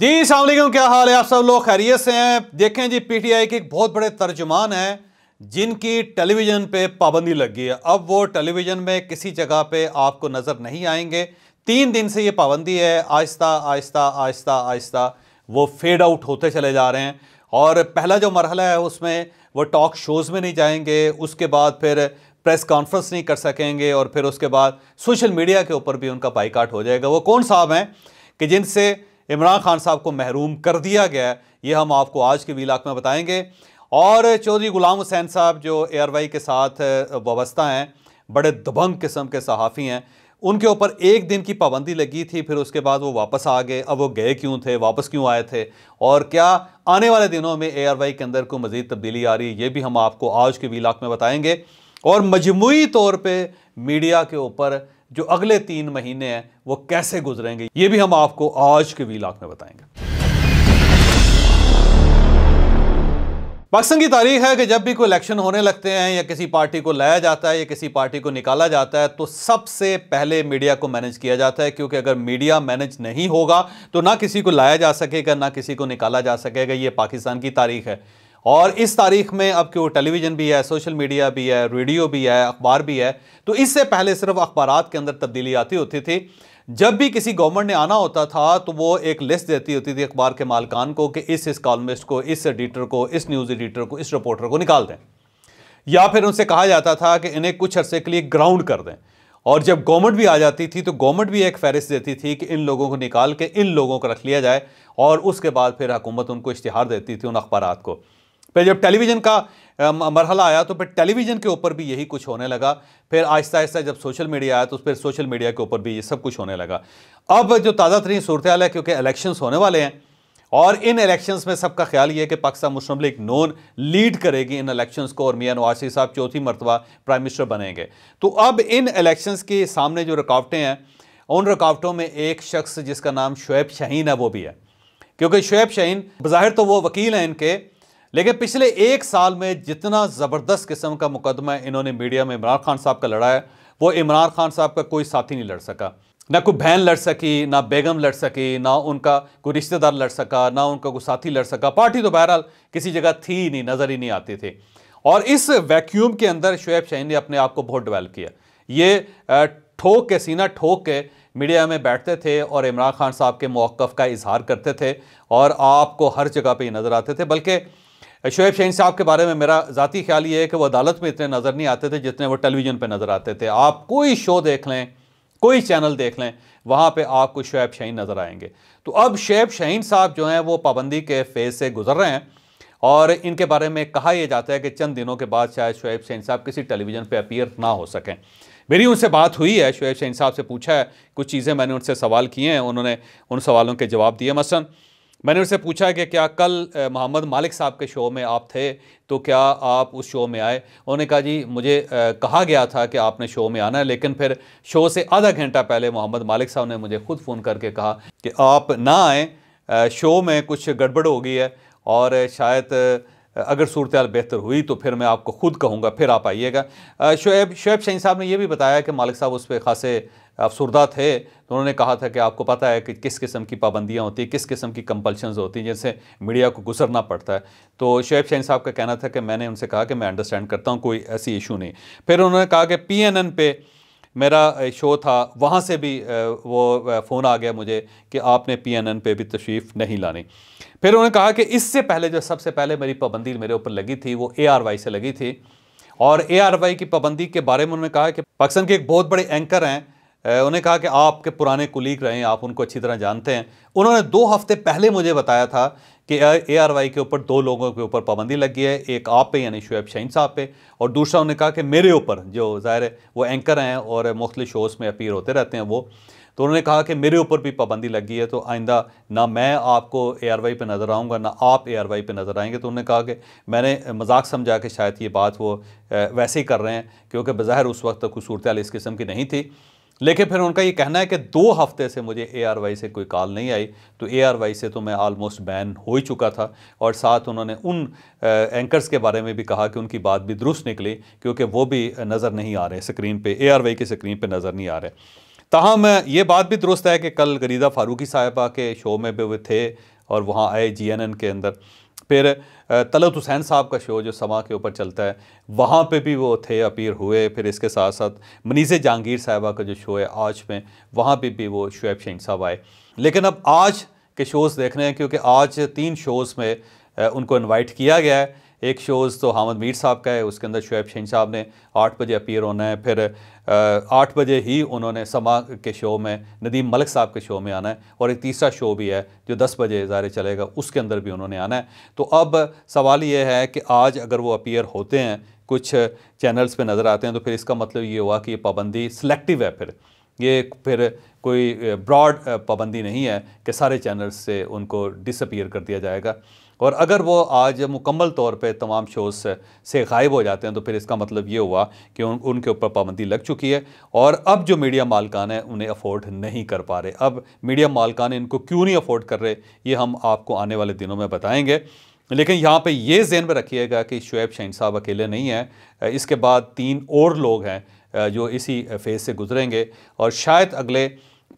जी अस्सलाम वालेकुम, क्या हाल है? आप सब लोग खैरियत से हैं? देखें जी, पीटीआई के एक बहुत बड़े तर्जुमान हैं जिनकी टेलीविज़न पे पाबंदी लग गई है। अब वो टेलीविज़न में किसी जगह पे आपको नज़र नहीं आएंगे। 3 दिन से ये पाबंदी है। आहिस्ता आहिस्ता आहिस्ता आहिस्ता वो फेड आउट होते चले जा रहे हैं। और पहला जो मरहला है उसमें वो टॉक शोज़ में नहीं जाएंगे, उसके बाद फिर प्रेस कॉन्फ्रेंस नहीं कर सकेंगे, और फिर उसके बाद सोशल मीडिया के ऊपर भी उनका बाइकाट हो जाएगा। वो कौन साहब हैं कि जिनसे इमरान खान साहब को महरूम कर दिया गया है, ये हम आपको आज के वीलाग में बताएंगे। और चौधरी गुलाम हुसैन साहब जो एआरवाई के साथ वाबस्ता हैं, बड़े दबंग किस्म के सहाफ़ी हैं, उनके ऊपर 1 दिन की पाबंदी लगी थी, फिर उसके बाद वो वापस आ गए। अब वो गए क्यों थे, वापस क्यों आए थे, और क्या आने वाले दिनों में एआरवाई के अंदर कोई मज़ीद तब्दीली आ रही है, ये भी हम आपको आज के वीलाग में बताएंगे। और मजमूई तौर पर मीडिया के ऊपर जो अगले 3 महीने हैं वो कैसे गुजरेंगे, ये भी हम आपको आज के वीलाग में बताएंगे। पाकिस्तान की तारीख है कि जब भी कोई इलेक्शन होने लगते हैं या किसी पार्टी को लाया जाता है या किसी पार्टी को निकाला जाता है तो सबसे पहले मीडिया को मैनेज किया जाता है, क्योंकि अगर मीडिया मैनेज नहीं होगा तो ना किसी को लाया जा सकेगा ना किसी को निकाला जा सकेगा। ये पाकिस्तान की तारीख है। और इस तारीख में अब क्यों टेलीविज़न भी है, सोशल मीडिया भी है, रेडियो भी है, अखबार भी है। तो इससे पहले सिर्फ अखबारात के अंदर तब्दीली आती होती थी। जब भी किसी गवर्नमेंट ने आना होता था तो वो एक लिस्ट देती होती थी अखबार के मालकान को कि इस कॉलमिस्ट को, इस एडिटर को, इस न्यूज़ एडिटर को, इस रिपोर्टर को निकाल दें, या फिर उनसे कहा जाता था कि इन्हें कुछ अरसे के लिए ग्राउंड कर दें। और जब गवर्नमेंट भी आ जाती थी तो गवर्नमेंट भी एक फहरिस्त देती थी कि इन लोगों को निकाल के इन लोगों को रख लिया जाए, और उसके बाद फिर हुकूमत उनको इश्तिहार देती थी उन अखबारात को। फिर जब टेलीविज़न का मरहला आया तो फिर टेलीविज़न के ऊपर भी यही कुछ होने लगा। फिर आहिस्ता आहिस्ता जब सोशल मीडिया आया तो फिर सोशल मीडिया के ऊपर भी ये सब कुछ होने लगा। अब जो ताज़ा तरीन सूरत हाल है, क्योंकि इलेक्शंस होने वाले हैं और इन इलेक्शंस में सबका ख्याल ये है कि पाकिस्तान मुस्लिम लीग नून लीड करेगी इन इलेक्शंस को, और मियां नवाज शरीफ साहब चौथी मरतबा प्राइम मिनिस्टर बनेंगे। तो अब इन इलेक्शंस के सामने जो रुकावटें हैं, उन रुकावटों में एक शख्स जिसका नाम शुएब शाहीन है वो भी है। क्योंकि शुएब शाहीन बज़ाहिर तो वो वकील हैं इनके, लेकिन पिछले 1 साल में जितना ज़बरदस्त किस्म का मुकदमा इन्होंने मीडिया में इमरान खान साहब का लड़ा है, वो इमरान खान साहब का कोई साथी नहीं लड़ सका। ना कोई बहन लड़ सकी, ना बेगम लड़ सकी, ना उनका कोई रिश्तेदार लड़ सका, ना उनका कोई साथी लड़ सका। पार्टी तो बहरहाल किसी जगह थी ही नहीं, नज़र ही नहीं आती थी। और इस वैक्यूम के अंदर शुएब शाहीन ने अपने आप को बहुत डेवलप किया। ये ठोक के, सीना ठोक के मीडिया में बैठते थे और इमरान खान साहब के मौक़िफ़ का इजहार करते थे, और आपको हर जगह पर ये नज़र आते थे। बल्कि शुएब शाहीन साहब के बारे में मेरा ज़ाती ख्याल ये है कि वो अदालत में इतने नज़र नहीं आते थे जितने वो टेलीविज़न पे नज़र आते थे। आप कोई शो देख लें, कोई चैनल देख लें, वहाँ पे आपको शुएब शाहीन नज़र आएंगे। तो अब शुएब शाहीन साहब जो हैं वो पाबंदी के फेज़ से गुजर रहे हैं, और इनके बारे में कहा यह जाता है कि चंद दिनों के बाद शायद शुएब शाहीन साहब किसी टेलीविज़न पर अपीयर ना हो सकें। मेरी उनसे बात हुई है, शुएब शाहीन साहब से पूछा है, कुछ चीज़ें मैंने उनसे सवाल किए हैं, उन्होंने उन सवालों के जवाब दिए। मसलन मैंने उनसे पूछा कि क्या कल मोहम्मद मालिक साहब के शो में आप थे, तो क्या आप उस शो में आए? उन्होंने कहा जी मुझे कहा गया था कि आपने शो में आना है, लेकिन फिर शो से आधा घंटा पहले मोहम्मद मालिक साहब ने मुझे खुद फ़ोन करके कहा कि आप ना आएँ, शो में कुछ गड़बड़ हो गई है, और शायद अगर सूरत हाल बेहतर हुई तो फिर मैं आपको खुद कहूँगा, फिर आप आइएगा। शुएब शाहीन साहब ने यह भी बताया कि मालिक साहब उस पर खासे अफसरदा थे, तो उन्होंने कहा था कि आपको पता है कि किस किस्म की पाबंदियाँ होती हैं, किस किस्म की कंपल्शंस होती हैं जिनसे मीडिया को गुजरना पड़ता है। तो शुएब शाहीन साहब का कहना था कि मैंने उनसे कहा कि मैं अंडरस्टैंड करता हूँ, कोई ऐसी इशू नहीं। फिर उन्होंने कहा कि PNN पे मेरा शो था, वहाँ से भी वो फ़ोन आ गया मुझे कि आपने PNN पे भी तशरीफ़ नहीं लानी। फिर उन्होंने कहा कि इससे पहले जो सबसे पहले मेरी पाबंदी मेरे ऊपर लगी थी वो ARY से लगी थी, और ARY की पाबंदी के बारे में उन्होंने कहा कि पाकिस्तान के एक बहुत बड़े एंकर हैं, उन्होंने कहा कि आपके पुराने कुलीग रहे हैं, आप उनको अच्छी तरह जानते हैं। उन्होंने 2 हफ्ते पहले मुझे बताया था कि ARY के ऊपर 2 लोगों के ऊपर पाबंदी लगी है, एक आप पे यानी शुएब शाहीन साहब पे, और दूसरा उन्होंने कहा कि मेरे ऊपर, जो ज़ाहिर है वो एंकर हैं और मुख्तलिफ शोज़ में अपीयर होते रहते हैं वो, तो उन्होंने कहा कि मेरे ऊपर भी पाबंदी लगी है, तो आइंदा ना मैं आपको ARY पे नज़र आऊँगा ना आप ARY पे नज़र आएंगे। तो उन्होंने कहा कि मैंने मजाक समझा कि शायद ये बात वो वैसे ही कर रहे हैं, क्योंकि बज़ाहिर उस वक्त कोई सूरत हाल इस किस्म की नहीं थी। लेकिन फिर उनका ये कहना है कि 2 हफ्ते से मुझे ARY से कोई कॉल नहीं आई, तो ARY से तो मैं आलमोस्ट बैन हो ही चुका था। और साथ उन्होंने उन एंकर्स के बारे में भी कहा कि उनकी बात भी दुरुस्त निकली, क्योंकि वो भी नज़र नहीं आ रहे स्क्रीन पे, ARY की स्क्रीन पे नज़र नहीं आ रहे। ताहम ये बात भी दुरुस्त है कि कल गरीदा फारूकी साहिबा के शो में भी वे थे और वहाँ आए GNN के अंदर। फिर तलत हुसैन साहब का शो जो समा के ऊपर चलता है वहाँ पे भी वो थे, अपीयर हुए। फिर इसके साथ साथ मनीज़ जहांगीर साहिबा का जो शो है आज में, वहाँ पे भी वो शुएब शाहीन साहब आए। लेकिन अब आज के शोज़ देख रहे हैं क्योंकि आज 3 शोज़ में उनको इनवाइट किया गया है। एक शोज़ तो हामिद मीर साहब का है, उसके अंदर शुएब शाहीन साहब ने 8 बजे अपीयर होना है। फिर 8 बजे ही उन्होंने समा के शो में नदीम मलिक साहब के शो में आना है। और एक तीसरा शो भी है जो 10 बजे ज़ाहिर चलेगा, उसके अंदर भी उन्होंने आना है। तो अब सवाल ये है कि आज अगर वो अपीयर होते हैं, कुछ चैनल्स पे नज़र आते हैं, तो फिर इसका मतलब ये हुआ कि ये पाबंदी सिलेक्टिव है। फिर कोई ब्रॉड पाबंदी नहीं है कि सारे चैनल्स से उनको डिसअपीयर कर दिया जाएगा। और अगर वो आज मुकम्मल तौर पे तमाम शोज़ से गायब हो जाते हैं तो फिर इसका मतलब ये हुआ कि उनके ऊपर पाबंदी लग चुकी है। और अब जो मीडिया मालिकान है उन्हें अफोर्ड नहीं कर पा रहे। अब मीडिया मालिकान इनको क्यों नहीं अफोर्ड कर रहे, ये हम आपको आने वाले दिनों में बताएँगे। लेकिन यहाँ पे ये ज़हन में रखिएगा कि शुएब शाहीन साहब अकेले नहीं हैं, इसके बाद 3 और लोग हैं जो इसी फेज़ से गुजरेंगे। और शायद अगले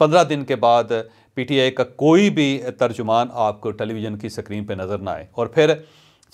15 दिन के बाद PTI का कोई भी तर्जुमान आपको टेलीविज़न की स्क्रीन पे नज़र ना आए और फिर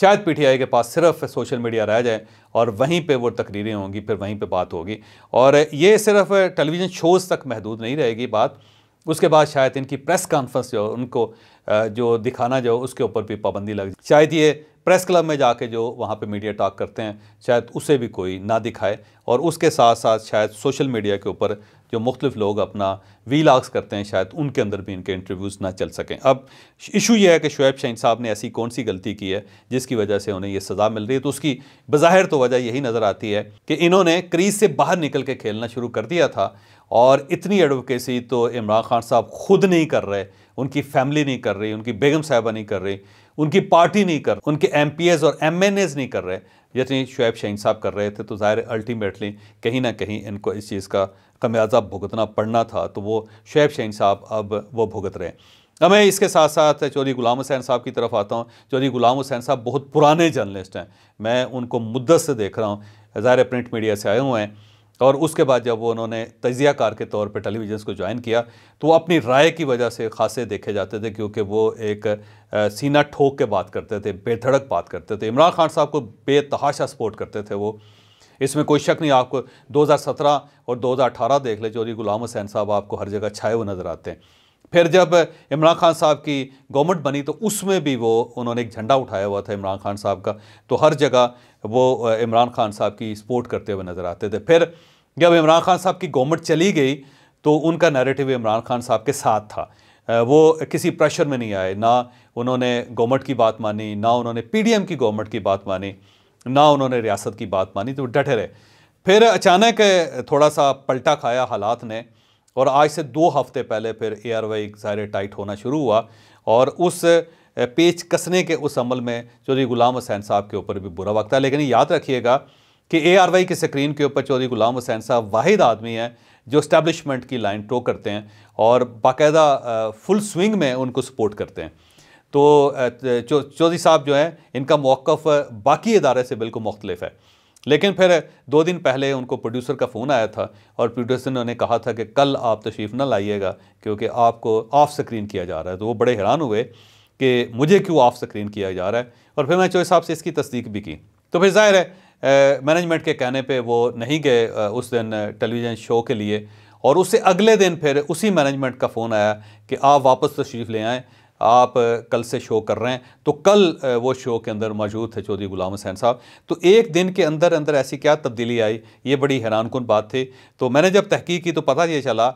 शायद PTI के पास सिर्फ सोशल मीडिया रह जाए और वहीं पे वो तकरीरें होंगी, फिर वहीं पे बात होगी। और ये सिर्फ टेलीविज़न शोज़ तक महदूद नहीं रहेगी बात, उसके बाद शायद इनकी प्रेस कॉन्फ्रेंस जो उनको जो दिखाना जो उसके ऊपर भी पाबंदी लग जाए। शायद ये प्रेस क्लब में जाके जो वहाँ पे मीडिया टॉक करते हैं शायद उसे भी कोई ना दिखाए। और उसके साथ साथ शायद सोशल मीडिया के ऊपर जो मुख्तलिफ लोग अपना वीलॉग्स करते हैं शायद उनके अंदर भी इनके इंटरव्यूज़ ना चल सकें। अब इशू ये है कि शुएब शाहीन साहब ने ऐसी कौन सी गलती की है जिसकी वजह से उन्हें ये सज़ा मिल रही है। तो उसकी बज़ाहिर तो वजह यही नज़र आती है कि इन्होंने क्रीज से बाहर निकल के खेलना शुरू कर दिया था। और इतनी एडवोकेसी तो इमरान खान साहब खुद नहीं कर रहे, उनकी फैमिली नहीं कर रही, उनकी बेगम साहिबा नहीं कर रही, उनकी पार्टी नहीं कर, उनके MPs और MNAs नहीं कर रहे जितनी शुएब शाहीन साहब कर रहे थे। तो ज़ाहिर अल्टीमेटली कहीं ना कहीं इनको इस चीज़ का खमियाजा भुगतना पड़ना था, तो वो शुएब शाहीन साहब अब वो भुगत रहे हैं। अब मैं इसके साथ साथ चौधरी गुलाम हुसैन साहब की तरफ आता हूँ। चौधरी गुलाम हुसैन साहब बहुत पुराने जर्नलिस्ट हैं, मैं उनको मुद्दत से देख रहा हूँ, ज़ाहिर प्रिंट मीडिया से आए हुए हैं। और उसके बाद जब वो उन्होंने तजियाकार के तौर पे टेलीविज़न को ज्वाइन किया तो वो अपनी राय की वजह से खासे देखे जाते थे क्योंकि वो एक सीना ठोक के बात करते थे, बेधड़क बात करते थे। इमरान खान साहब को बेतहाशा सपोर्ट करते थे वो, इसमें कोई शक नहीं। आपको 2017 और 2018 देख ले, चौधरी गुलाम हुसैन साहब आपको हर जगह छाए हुए नज़र आते हैं। फिर जब इमरान खान साहब की गवर्नमेंट बनी तो उसमें भी वो उन्होंने एक झंडा उठाया हुआ था इमरान खान साहब का, तो हर जगह वो इमरान खान साहब की सपोर्ट करते हुए नज़र आते थे। फिर जब इमरान खान साहब की गवर्नमेंट चली गई तो उनका नैरेटिव इमरान खान साहब के साथ था, वो किसी प्रेशर में नहीं आए, ना उन्होंने गवर्नमेंट की बात मानी, ना उन्होंने PDM की गवर्नमेंट की बात मानी, ना उन्होंने रियासत की बात मानी, तो डटे रहे। फिर अचानक थोड़ा सा पलटा खाया हालात ने और आज से 2 हफ्ते पहले फिर ARY ज़ाहिर टाइट होना शुरू हुआ और उस पेच कसने के उस अमल में चौधरी गुलाम हुसैन साहब के ऊपर भी बुरा वक्त है। लेकिन याद रखिएगा कि ARY की स्क्रीन के ऊपर चौधरी गुलाम हुसैन साहब वाहिद आदमी हैं जो इस्टेब्लिशमेंट की लाइन टो करते हैं और बाकायदा फुल स्विंग में उनको सपोर्ट करते हैं। तो चौधरी साहब जो हैं इनका मौक़िफ़ बाकी इदारे से बिल्कुल मुख्तलिफ है। लेकिन फिर 2 दिन पहले उनको प्रोड्यूसर का फ़ोन आया था और प्रोड्यूसर ने उन्हें कहा था कि कल आप तशरीफ़ ना लाइएगा क्योंकि आपको ऑफ स्क्रीन किया जा रहा है। तो वो बड़े हैरान हुए कि मुझे क्यों ऑफ स्क्रीन किया जा रहा है। और फिर मैं चौधरी साहब से इसकी तस्दीक भी की। तो फिर ज़ाहिर है मैनेजमेंट के कहने पे वो नहीं गए उस दिन टेलीविज़न शो के लिए। और उससे अगले दिन फिर उसी मैनेजमेंट का फ़ोन आया कि आप वापस तशरीफ़ ले आएँ, आप कल से शो कर रहे हैं। तो कल वो शो के अंदर मौजूद थे चौधरी गुलाम हुसैन साहब। तो एक दिन के अंदर अंदर ऐसी क्या तब्दीली आई, ये बड़ी हैरानकुन बात थी। तो मैंने जब तहकीक की तो पता ये चला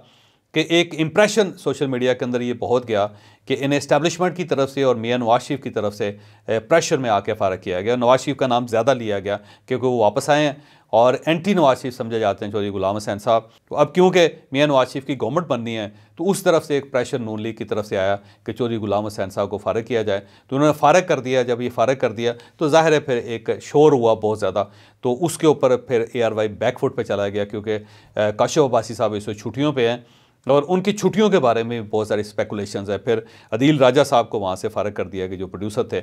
कि एक इम्प्रेशन सोशल मीडिया के अंदर ये बहुत गया कि इन्हें इस्टेब्लिशमेंट की तरफ से और मियां नवाज शरीफ की तरफ से प्रेशर में आके फारग किया गया। नवाज शरीफ का नाम ज़्यादा लिया गया क्योंकि वो वापस आए हैं और एंटी नवाज शरीफ समझे जाते हैं चौधरी गुलाम हुसैन साहब। तो अब क्योंकि मियां नवाज शरीफ की गवर्नमेंट बननी है तो उस तरफ से एक प्रेशर नून लीग की तरफ से आया कि चौधरी गुलाम हुसैन साहब को फारग किया जाए। तो उन्होंने फारग कर दिया। जब ये फारग कर दिया तो ज़ाहिर है फिर एक शोर हुआ बहुत ज़्यादा। तो उसके ऊपर फिर ARY बैकफुट पर चला गया क्योंकि काशिफ अब्बासी साहब इस वक्त छुट्टियों पर हैं और उनकी छुट्टियों के बारे में बहुत सारी स्पेकुलेशंस है। फिर अदील राजा साहब को वहाँ से फारग कर दिया गया जो प्रोड्यूसर थे।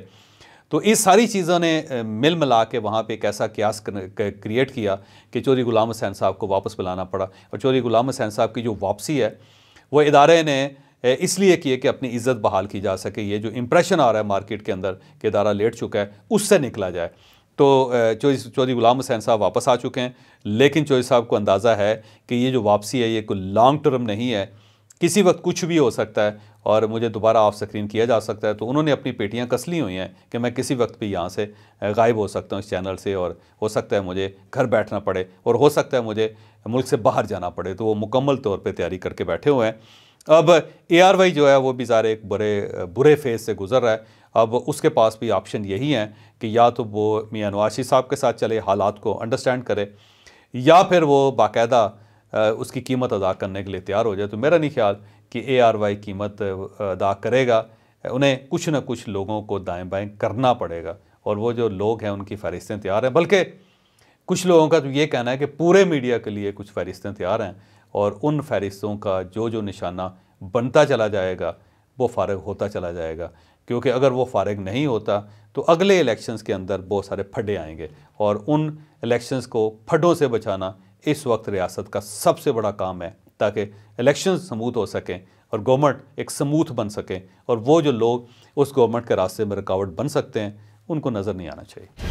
तो इस सारी चीज़ों ने मिल मिला के वहाँ पे एक ऐसा क्यास क्रिएट किया कि चौधरी गुलाम हुसैन साहब को वापस बुलाना पड़ा। और चौधरी गुलाम हुसैन साहब की जो वापसी है वो इदारे ने इसलिए किए कि अपनी इज़्ज़त बहाल की जा सके। ये जो इम्प्रेशन आ रहा है मार्केट के अंदर कि इदारा लेट चुका है, उससे निकला जाए। तो चौधरी गुलाम हुसैन साहब वापस आ चुके हैं, लेकिन चौधरी साहब को अंदाज़ा है कि ये जो वापसी है ये कोई लॉन्ग टर्म नहीं है, किसी वक्त कुछ भी हो सकता है और मुझे दोबारा ऑफ स्क्रीन किया जा सकता है। तो उन्होंने अपनी पेटियां कस ली हुई हैं कि मैं किसी वक्त भी यहाँ से गायब हो सकता हूँ इस चैनल से, और हो सकता है मुझे घर बैठना पड़े और हो सकता है मुझे मुल्क से बाहर जाना पड़े। तो वो मुकम्मल तौर पर तैयारी करके बैठे हुए हैं। अब ARY जो है वो भी ज़ाहिर एक बुरे फेज़ से गुज़र रहा है। अब उसके पास भी ऑप्शन यही है कि या तो वो मियां नवाज शरीफ साहब के साथ चले, हालात को अंडरस्टैंड करे, या फिर वो बाकायदा उसकी कीमत अदा करने के लिए तैयार हो जाए। तो मेरा नहीं ख्याल कि ARY कीमत अदा करेगा। उन्हें कुछ ना कुछ लोगों को दाएं बाएं करना पड़ेगा, और वो जो लोग हैं उनकी फ़हरिस्तें तैयार हैं। बल्कि कुछ लोगों का तो ये कहना है कि पूरे मीडिया के लिए कुछ फ़हरिस्तें तैयार हैं, और उन फ़हरिस्तों का जो जो निशाना बनता चला जाएगा वो फ़ारिग होता चला जाएगा। क्योंकि अगर वो फ़ारिग नहीं होता तो अगले इलेक्शंस के अंदर बहुत सारे फड्डे आएंगे, और उन इलेक्शंस को फड्डों से बचाना इस वक्त रियासत का सबसे बड़ा काम है, ताकि इलेक्शन स्मूथ हो सकें और गवर्नमेंट एक स्मूथ बन सके, और वो जो लोग उस गवर्नमेंट के रास्ते में रुकावट बन सकते हैं उनको नज़र नहीं आना चाहिए।